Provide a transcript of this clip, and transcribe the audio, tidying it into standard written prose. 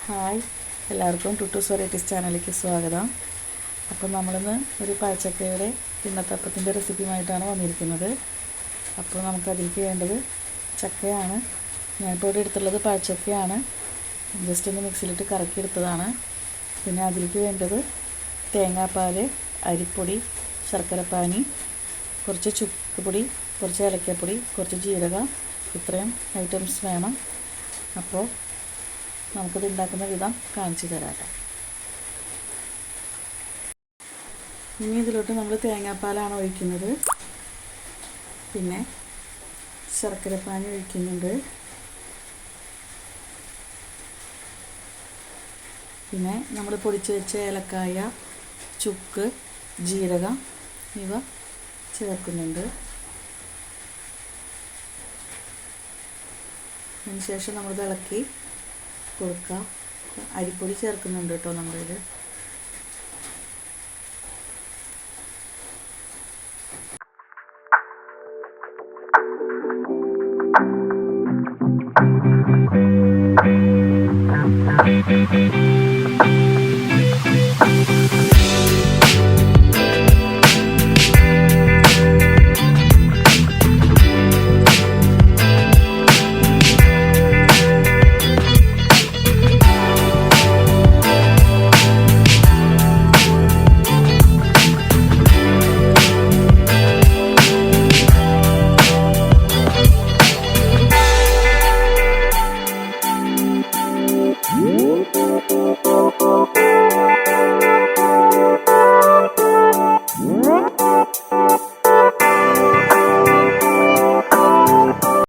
Hi, എല്ലാവർക്കും ടുട്ടൂസ് varieties ചാനലിലേക്ക് സ്വാഗതം. അപ്പോൾ നമ്മളിന്ന് ഒരു പഴച്ചക്കയുടെ കിണ്ണത്തപ്പത്തിൻ്റെ റെസിപ്പിയുമായിട്ടാണ് വന്നിരിക്കുന്നത്. അപ്പോൾ നമുക്കതിലേക്ക് വേണ്ടത് ചക്കയാണ്. ഞാനിപ്പോൾ ഇവിടെ എടുത്തുള്ളത് പഴച്ചക്കയാണ്. ജസ്റ്റ് ഒന്ന് മിക്സിയിലിട്ട് കറക്കി എടുത്തതാണ്. പിന്നെ അതിലേക്ക് വേണ്ടത് തേങ്ങാപ്പാൽ, അരിപ്പൊടി, ശർക്കരപ്പാനി, കുറച്ച് ചുക്ക് പൊടി, കുറച്ച് ഏലക്കപ്പൊടി, കുറച്ച് ജീരകം, ഇത്രയും ഐറ്റംസ് വേണം. അപ്പോൾ നമുക്കിത് ഉണ്ടാക്കുന്ന വിധം കാണിച്ചു തരാം. ഇനി ഇതിലോട്ട് നമ്മൾ തേങ്ങാപ്പാലാണ് ഒഴിക്കുന്നത്. പിന്നെ ശർക്കരപ്പാനി ഒഴിക്കുന്നുണ്ട്. പിന്നെ നമ്മൾ പൊടിച്ച് വെച്ച ഏലക്കായ, ചുക്ക്, ജീരകം ഇവ ചേർക്കുന്നുണ്ട്. അതിനുശേഷം നമ്മളിത് ഇളക്കി കൊടുക്കുക. അരിപ്പൊടി ചേർക്കുന്നുണ്ട് കേട്ടോ നമ്മളിത്.